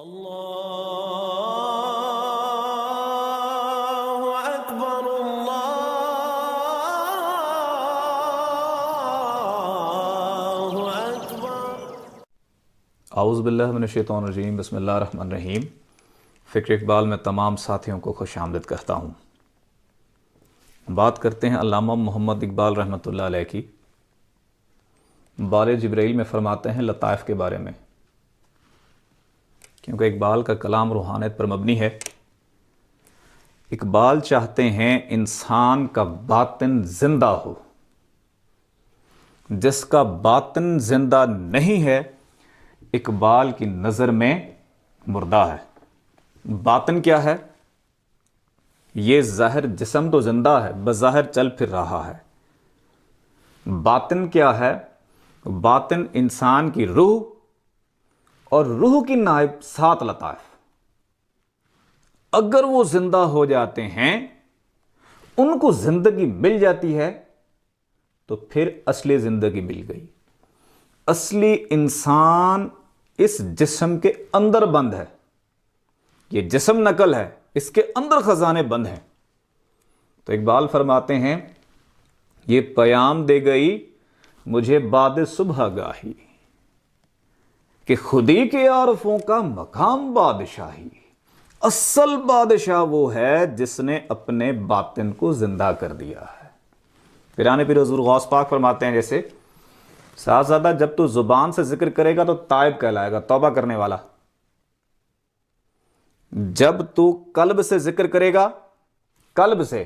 اللہ اکبر اللہ اکبر۔ اعوذ باللہ من الشیطان الرجیم، بسم اللہ الرحمن الرحیم۔ فکر اقبال میں تمام ساتھیوں کو خوش آمدید کہتا ہوں۔ بات کرتے ہیں علامہ محمد اقبال رحمۃ اللہ علیہ کی۔ بال جبرائیل میں فرماتے ہیں لطائف کے بارے میں، کیونکہ اقبال کا کلام روحانیت پر مبنی ہے۔ اقبال چاہتے ہیں انسان کا باطن زندہ ہو، جس کا باطن زندہ نہیں ہے اقبال کی نظر میں مردہ ہے۔ باطن کیا ہے؟ یہ ظاہر جسم تو زندہ ہے، بظاہر چل پھر رہا ہے۔ باطن کیا ہے؟ باطن انسان کی روح اور روح کی نائب 7 لطائف، اگر وہ زندہ ہو جاتے ہیں، ان کو زندگی مل جاتی ہے تو پھر اصلی زندگی مل گئی۔ اصلی انسان اس جسم کے اندر بند ہے، یہ جسم نقل ہے، اس کے اندر خزانے بند ہیں۔ تو اقبال فرماتے ہیں یہ پیام دے گئی مجھے بعد صبح گاہی، کہ خودی کے عارفوں کا مقام بادشاہی۔ اصل بادشاہ وہ ہے جس نے اپنے باطن کو زندہ کر دیا ہے۔ پیرانے پیر حضور غوث پاک فرماتے ہیں جیسے صاحبزادہ جب تو زبان سے ذکر کرے گا تو تائب کہلائے گا، توبہ کرنے والا۔ جب تو قلب سے ذکر کرے گا، قلب سے،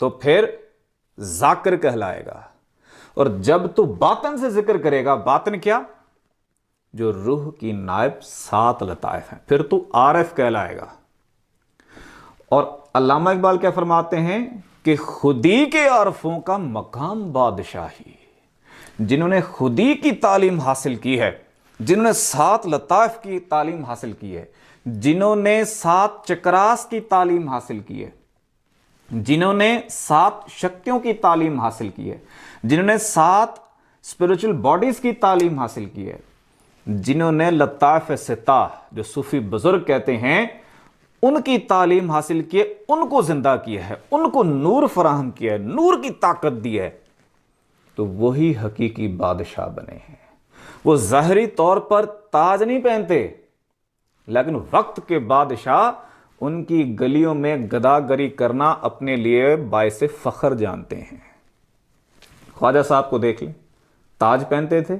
تو پھر ذاکر کہلائے گا۔ اور جب تو باطن سے ذکر کرے گا، باطن کیا؟ جو روح کی نائب 7 لطائف ہیں، پھر تو عارف کہلائے گا۔ اور علامہ اقبال کیا فرماتے ہیں کہ خودی کے عارفوں کا مقام بادشاہی، جنہوں نے خودی کی تعلیم حاصل کی ہے، جنہوں نے 7 لطائف کی تعلیم حاصل کی ہے، جنہوں نے 7 چکراس کی تعلیم حاصل کی ہے، جنہوں نے 7 شکتیوں کی تعلیم حاصل کی ہے، جنہوں نے 7 اسپرچل باڈیز کی تعلیم حاصل کی ہے، جنہوں نے لطائف ستہ جو صوفی بزرگ کہتے ہیں ان کی تعلیم حاصل کی ہے، ان کو زندہ کیا ہے، ان کو نور فراہم کیا ہے، نور کی طاقت دی ہے، تو وہی حقیقی بادشاہ بنے ہیں۔ وہ ظاہری طور پر تاج نہیں پہنتے، لیکن وقت کے بادشاہ ان کی گلیوں میں گداگری کرنا اپنے لیے باعث فخر جانتے ہیں۔ خواجہ صاحب کو دیکھ لیں، تاج پہنتے تھے،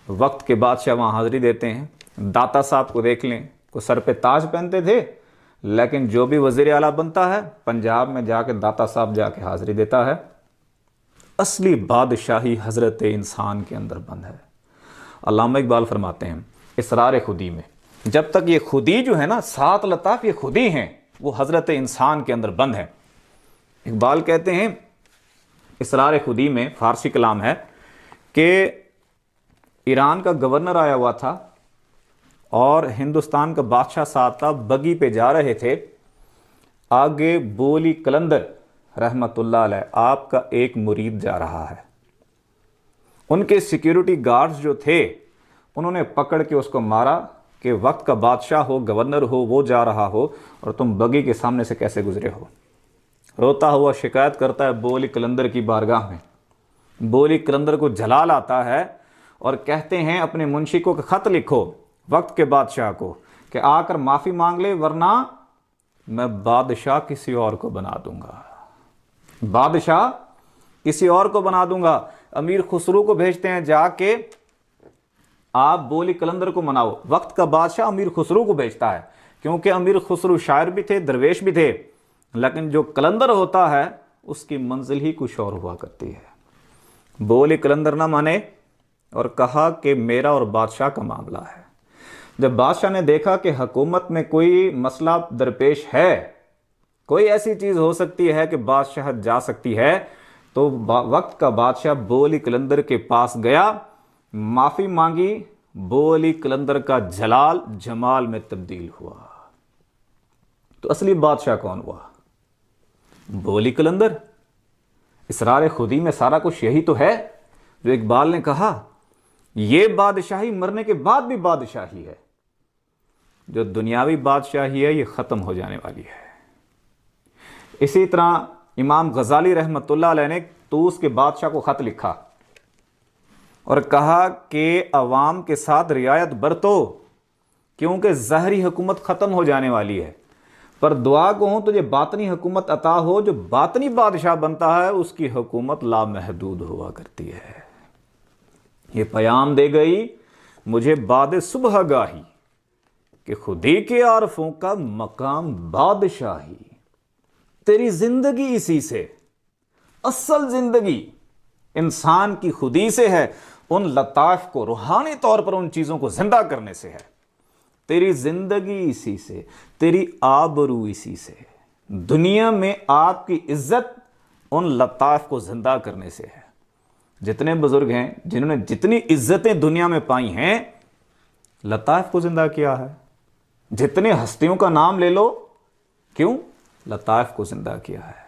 وقت کے بادشاہ وہاں حاضری دیتے ہیں۔ داتا صاحب کو دیکھ لیں، وہ سر پہ تاج پہنتے تھے، لیکن جو بھی وزیر اعلیٰ بنتا ہے پنجاب میں جا کے داتا صاحب جا کے حاضری دیتا ہے۔ اصلی بادشاہی حضرت انسان کے اندر بند ہے۔ علامہ اقبال فرماتے ہیں اسرار خودی میں، جب تک یہ خودی جو ہے نا 7 لطائف یہ خودی ہیں، وہ حضرت انسان کے اندر بند ہے۔ اقبال کہتے ہیں اسرار خودی میں، فارسی کلام ہے، کہ ایران کا گورنر آیا ہوا تھا اور ہندوستان کا بادشاہ ساتھ تھا، بگی پہ جا رہے تھے، آگے بولی قلندر رحمت اللہ علیہ آپ کا ایک مرید جا رہا ہے۔ ان کے سیکیورٹی گارڈز جو تھے انہوں نے پکڑ کے اس کو مارا کہ وقت کا بادشاہ ہو، گورنر ہو، وہ جا رہا ہو اور تم بگی کے سامنے سے کیسے گزرے ہو۔ روتا ہوا شکایت کرتا ہے بولی قلندر کی بارگاہ میں۔ بولی قلندر کو جلال آتا ہے اور کہتے ہیں اپنے منشی کو کہ خط لکھو وقت کے بادشاہ کو کہ آ کر معافی مانگ لے، ورنہ میں بادشاہ کسی اور کو بنا دوں گا، بادشاہ کسی اور کو بنا دوں گا۔ امیر خسرو کو بھیجتے ہیں جا کے آپ بولی قلندر کو مناؤ۔ وقت کا بادشاہ امیر خسرو کو بھیجتا ہے، کیونکہ امیر خسرو شاعر بھی تھے، درویش بھی تھے، لیکن جو قلندر ہوتا ہے اس کی منزل ہی کچھ اور ہوا کرتی ہے۔ بولی قلندر نہ مانے اور کہا کہ میرا اور بادشاہ کا معاملہ ہے۔ جب بادشاہ نے دیکھا کہ حکومت میں کوئی مسئلہ درپیش ہے، کوئی ایسی چیز ہو سکتی ہے کہ بادشاہت جا سکتی ہے، تو وقت کا بادشاہ بولی قلندر کے پاس گیا، معافی مانگی، بولی قلندر کا جلال جمال میں تبدیل ہوا۔ تو اصلی بادشاہ کون ہوا؟ بولی قلندر۔ اسرار خودی میں سارا کچھ یہی تو ہے جو اقبال نے کہا، یہ بادشاہی مرنے کے بعد بھی بادشاہی ہے۔ جو دنیاوی بادشاہی ہے یہ ختم ہو جانے والی ہے۔ اسی طرح امام غزالی رحمۃ اللہ علیہ نے طوس کے بادشاہ کو خط لکھا اور کہا کہ عوام کے ساتھ رعایت برتو، کیونکہ ظاہری حکومت ختم ہو جانے والی ہے، پر دعا کو ہوں تجھے باطنی حکومت عطا ہو، جو باطنی بادشاہ بنتا ہے اس کی حکومت لامحدود ہوا کرتی ہے۔ یہ پیام دے گئی مجھے بعد صبح گاہی، کہ خودی کے عارفوں کا مقام بادشاہی۔ تیری زندگی اسی سے، اصل زندگی انسان کی خودی سے ہے، ان لطائف کو روحانی طور پر ان چیزوں کو زندہ کرنے سے ہے۔ تیری زندگی اسی سے، تیری آبرو اسی سے، دنیا میں آپ کی عزت ان لطائف کو زندہ کرنے سے ہے۔ جتنے بزرگ ہیں جنہوں نے جتنی عزتیں دنیا میں پائی ہیں، لطائف کو زندہ کیا ہے۔ جتنے ہستیوں کا نام لے لو، کیوں؟ لطائف کو زندہ کیا ہے۔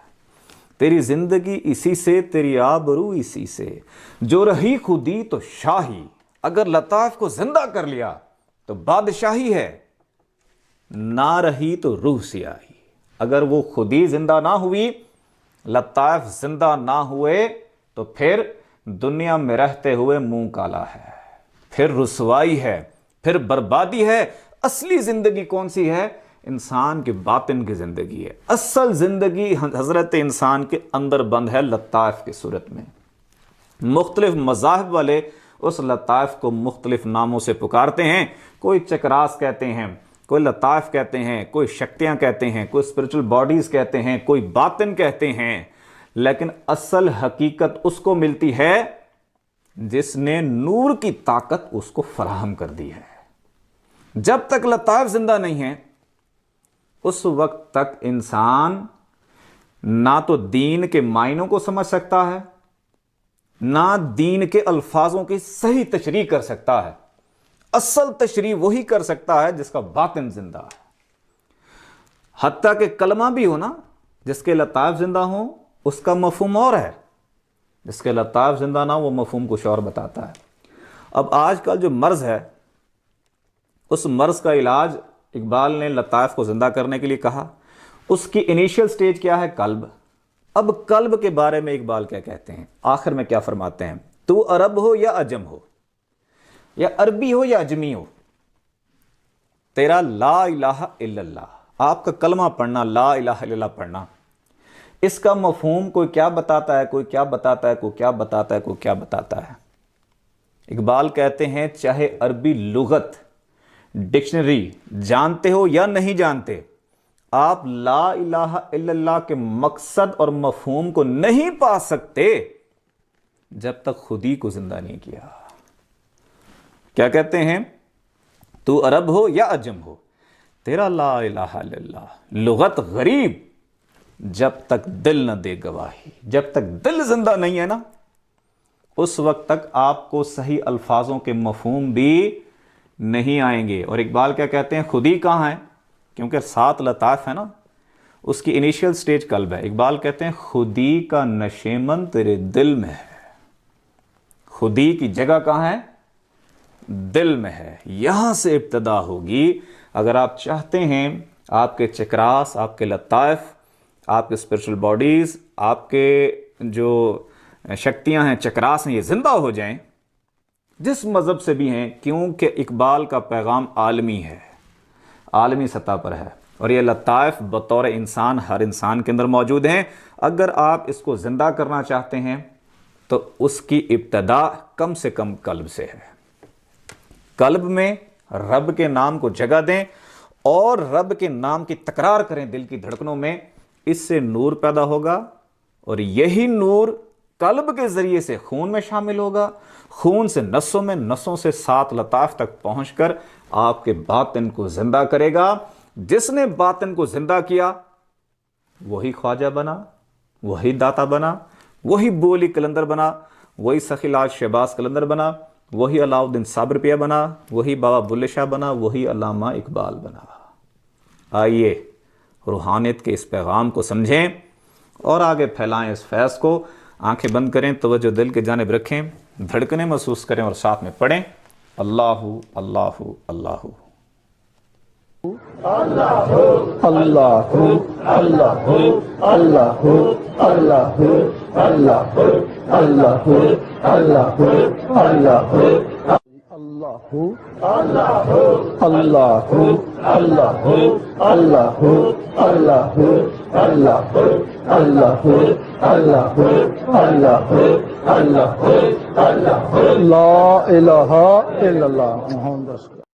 تیری زندگی اسی سے، تیری آبرو اسی سے، جو رہی خودی تو شاہی۔ اگر لطائف کو زندہ کر لیا تو بادشاہی ہے، نہ رہی تو روح سیاہی۔ اگر وہ خودی زندہ نہ ہوئی، لطائف زندہ نہ ہوئے، تو پھر دنیا میں رہتے ہوئے منہ کالا ہے، پھر رسوائی ہے، پھر بربادی ہے۔ اصلی زندگی کون سی ہے؟ انسان کے باطن کی زندگی ہے۔ اصل زندگی حضرت انسان کے اندر بند ہے لطائف کی صورت میں۔ مختلف مذاہب والے اس لطائف کو مختلف ناموں سے پکارتے ہیں۔ کوئی چکراس کہتے ہیں، کوئی لطائف کہتے ہیں، کوئی شکتیاں کہتے ہیں، کوئی اسپرچل باڈیز کہتے ہیں، کوئی باطن کہتے ہیں، لیکن اصل حقیقت اس کو ملتی ہے جس نے نور کی طاقت اس کو فراہم کر دی ہے۔ جب تک لطائف زندہ نہیں ہیں، اس وقت تک انسان نہ تو دین کے معنوں کو سمجھ سکتا ہے، نہ دین کے الفاظوں کی صحیح تشریح کر سکتا ہے۔ اصل تشریح وہی کر سکتا ہے جس کا باطن زندہ ہے۔ حتیٰ کہ کلمہ بھی ہو نا، جس کے لطائف زندہ ہوں اس کا مفہوم اور ہے، جس کے لطائف زندہ نہ وہ مفہوم کچھ اور بتاتا ہے۔ اب آج کل جو مرض ہے، اس مرض کا علاج اقبال نے لطائف کو زندہ کرنے کے لیے کہا۔ اس کی انیشیل سٹیج کیا ہے؟ قلب۔ اب قلب کے بارے میں اقبال کیا کہتے ہیں؟ آخر میں کیا فرماتے ہیں؟ تو عرب ہو یا عجم ہو، یا عربی ہو یا اجمی ہو، تیرا لا الہ الا اللہ، آپ کا کلمہ پڑھنا، لا الہ الا اللہ پڑھنا، اس کا مفہوم کوئی کیا بتاتا ہے، کوئی کیا بتاتا ہے، کوئی کیا بتاتا ہے، کوئی کیا بتاتا ہے۔ اقبال کہتے ہیں چاہے عربی لغت، ڈکشنری جانتے ہو یا نہیں جانتے، آپ لا الہ الا اللہ کے مقصد اور مفہوم کو نہیں پا سکتے جب تک خودی کو زندہ نہیں کیا۔ کیا کہتے ہیں؟ تو عرب ہو یا عجم ہو، تیرا لا الہ الا اللہ لغت غریب، جب تک دل نہ دے گواہی۔ جب تک دل زندہ نہیں ہے نا، اس وقت تک آپ کو صحیح الفاظوں کے مفہوم بھی نہیں آئیں گے۔ اور اقبال کیا کہتے ہیں؟ خودی کہاں ہے؟ کیونکہ 7 لطائف ہے نا، اس کی انیشیل سٹیج قلب ہے۔ اقبال کہتے ہیں خودی کا نشیمن تیرے دل میں ہے۔ خودی کی جگہ کہاں ہے؟ دل میں ہے۔ یہاں سے ابتدا ہوگی۔ اگر آپ چاہتے ہیں آپ کے چکراس، آپ کے لطائف، آپ کے اسپرچل باڈیز، آپ کے جو شکتیاں ہیں، چکراس ہیں، یہ زندہ ہو جائیں، جس مذہب سے بھی ہیں، کیونکہ اقبال کا پیغام عالمی ہے، عالمی سطح پر ہے، اور یہ لطائف بطور انسان ہر انسان کے اندر موجود ہیں۔ اگر آپ اس کو زندہ کرنا چاہتے ہیں تو اس کی ابتدا کم سے کم قلب سے ہے۔ قلب میں رب کے نام کو جگہ دیں اور رب کے نام کی تکرار کریں دل کی دھڑکنوں میں، اس سے نور پیدا ہوگا، اور یہی نور قلب کے ذریعے سے خون میں شامل ہوگا، خون سے نسوں میں، نسوں سے 7 لطائف تک پہنچ کر آپ کے باطن کو زندہ کرے گا۔ جس نے باطن کو زندہ کیا وہی خواجہ بنا، وہی داتا بنا، وہی بولی کلندر بنا، وہی سخی لاج شہباز کلندر بنا، وہی علاؤ الدین صابرپیہ بنا، وہی بابا بلے شاہ بنا، وہی علامہ اقبال بنا۔ آئیے روحانیت کے اس پیغام کو سمجھیں اور آگے پھیلائیں اس فیض کو۔ آنکھیں بند کریں، توجہ دل کے جانب رکھیں، دھڑکنیں محسوس کریں اور ساتھ میں پڑھیں اللہ اللہ اللہ۔ اللہ اللہ اللہ اللہ اللہ اللہ اللہ اللہ اللہ اللہ اللہ اللہ اللہ اللہ اللہ اللہ اللہ اللہ اللہ لا الہ الا اللہ محمد رسول